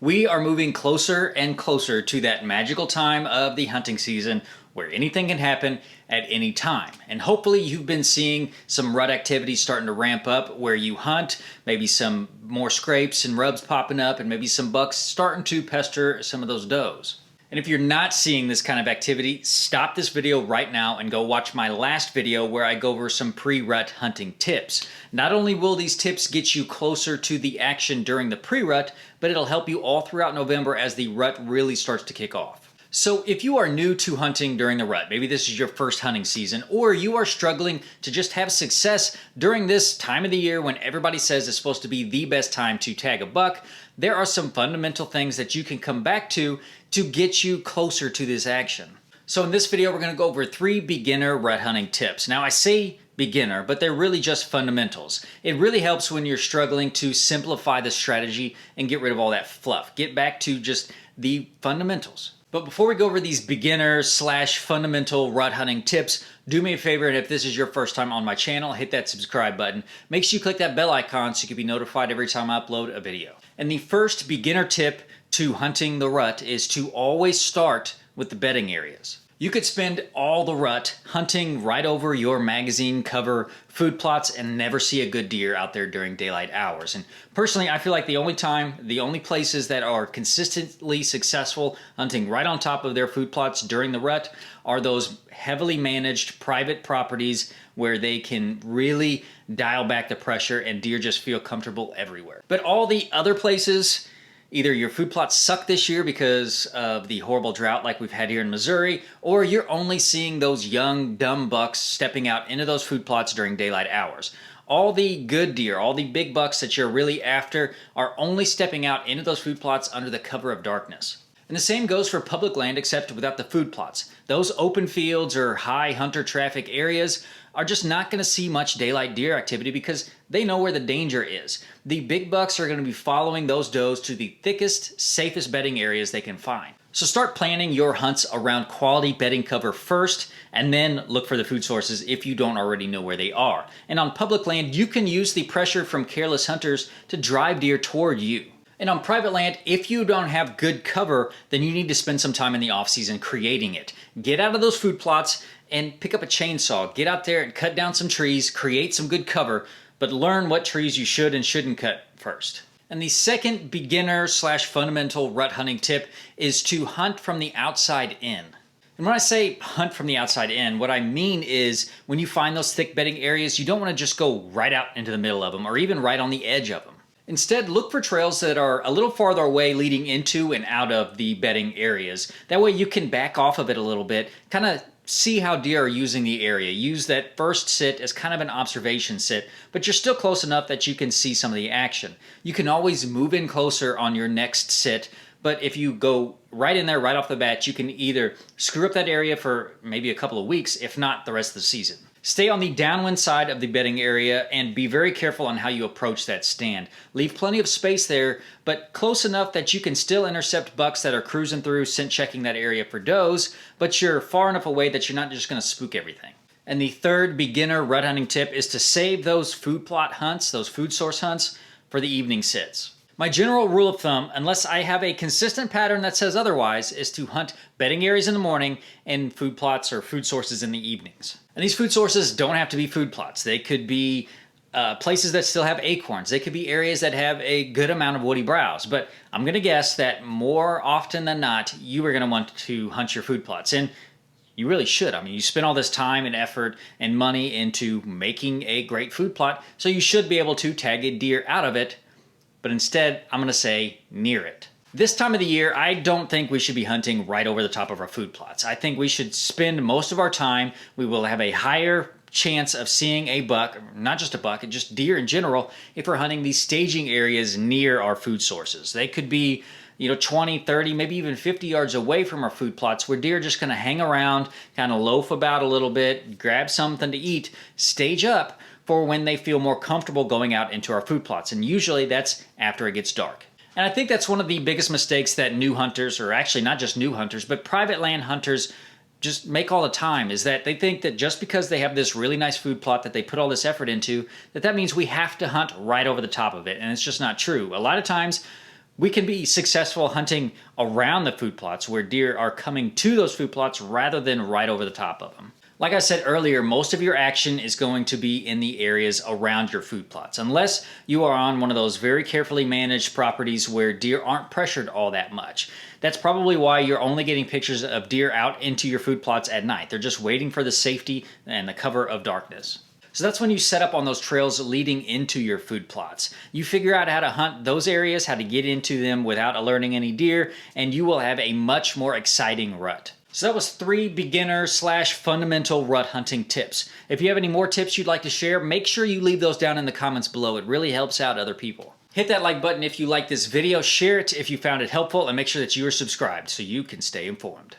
We are moving closer and closer to that magical time of the hunting season where anything can happen at any time. And hopefully you've been seeing some rut activity starting to ramp up where you hunt, maybe some more scrapes and rubs popping up, and maybe some bucks starting to pester some of those does. And if you're not seeing this kind of activity, stop this video right now and go watch my last video where I go over some pre-rut hunting tips. Not only will these tips get you closer to the action during the pre-rut, but it'll help you all throughout November as the rut really starts to kick off. So if you are new to hunting during the rut, maybe this is your first hunting season, or you are struggling to just have success during this time of the year when everybody says it's supposed to be the best time to tag a buck, there are some fundamental things that you can come back to get you closer to this action. So in this video, we're going to go over 3 beginner rut hunting tips. Now I say beginner, but they're really just fundamentals. It really helps when you're struggling to simplify the strategy and get rid of all that fluff. Get back to just the fundamentals. But before we go over these beginner/fundamental rut hunting tips, do me a favor, and if this is your first time on my channel, hit that subscribe button. Make sure you click that bell icon so you can be notified every time I upload a video. And the first beginner tip to hunting the rut is to always start with the bedding areas. You could spend all the rut hunting right over your magazine cover food plots and never see a good deer out there during daylight hours. And personally, I feel like the only places that are consistently successful hunting right on top of their food plots during the rut are those heavily managed private properties where they can really dial back the pressure and deer just feel comfortable everywhere. But all the other places, either your food plots suck this year because of the horrible drought like we've had here in Missouri, or you're only seeing those young, dumb bucks stepping out into those food plots during daylight hours. All the good deer, all the big bucks that you're really after are only stepping out into those food plots under the cover of darkness. And the same goes for public land except without the food plots. Those open fields or high hunter traffic areas are just not going to see much daylight deer activity because they know where the danger is. The big bucks are going to be following those does to the thickest, safest bedding areas they can find. So start planning your hunts around quality bedding cover first, and then look for the food sources if you don't already know where they are. And on public land, you can use the pressure from careless hunters to drive deer toward you. And on private land, if you don't have good cover, then you need to spend some time in the off season creating it. Get out of those food plots and pick up a chainsaw. Get out there and cut down some trees, create some good cover, but learn what trees you should and shouldn't cut first. And the second beginner/fundamental rut hunting tip is to hunt from the outside in. And when I say hunt from the outside in, what I mean is when you find those thick bedding areas, you don't want to just go right out into the middle of them or even right on the edge of them. Instead, look for trails that are a little farther away leading into and out of the bedding areas. That way you can back off of it a little bit, kind of see how deer are using the area. Use that first sit as kind of an observation sit, but you're still close enough that you can see some of the action. You can always move in closer on your next sit, but if you go right in there right off the bat, you can either screw up that area for maybe a couple of weeks, if not the rest of the season. Stay on the downwind side of the bedding area and be very careful on how you approach that stand. Leave plenty of space there, but close enough that you can still intercept bucks that are cruising through, scent checking that area for does, but you're far enough away that you're not just going to spook everything. And the third beginner rut hunting tip is to save those food plot hunts, those food source hunts, for the evening sits. My general rule of thumb, unless I have a consistent pattern that says otherwise, is to hunt bedding areas in the morning and food plots or food sources in the evenings. And these food sources don't have to be food plots. They could be places that still have acorns. They could be areas that have a good amount of woody browse. But I'm going to guess that more often than not, you are going to want to hunt your food plots. And you really should. I mean, you spend all this time and effort and money into making a great food plot, so you should be able to tag a deer out of it. But instead, I'm going to say near it. This time of the year, I don't think we should be hunting right over the top of our food plots. I think we should spend most of our time, we will have a higher chance of seeing a buck, not just a buck, just deer in general, if we're hunting these staging areas near our food sources. They could be 20, 30, maybe even 50 yards away from our food plots where deer are just going to hang around, kind of loaf about a little bit, grab something to eat, stage up for when they feel more comfortable going out into our food plots. And usually that's after it gets dark. And I think that's one of the biggest mistakes that new hunters, or actually not just new hunters, but private land hunters just make all the time, is that they think that just because they have this really nice food plot that they put all this effort into, that means we have to hunt right over the top of it. And it's just not true. A lot of times We can be successful hunting around the food plots where deer are coming to those food plots rather than right over the top of them. Like I said earlier, most of your action is going to be in the areas around your food plots, unless you are on one of those very carefully managed properties where deer aren't pressured all that much. That's probably why you're only getting pictures of deer out into your food plots at night. They're just waiting for the safety and the cover of darkness. So that's when you set up on those trails leading into your food plots. You figure out how to hunt those areas, how to get into them without alerting any deer, and you will have a much more exciting rut. So that was 3 beginner/fundamental rut hunting tips. If you have any more tips you'd like to share, make sure you leave those down in the comments below. It really helps out other people. Hit that like button if you like this video, share it if you found it helpful, and make sure that you are subscribed so you can stay informed.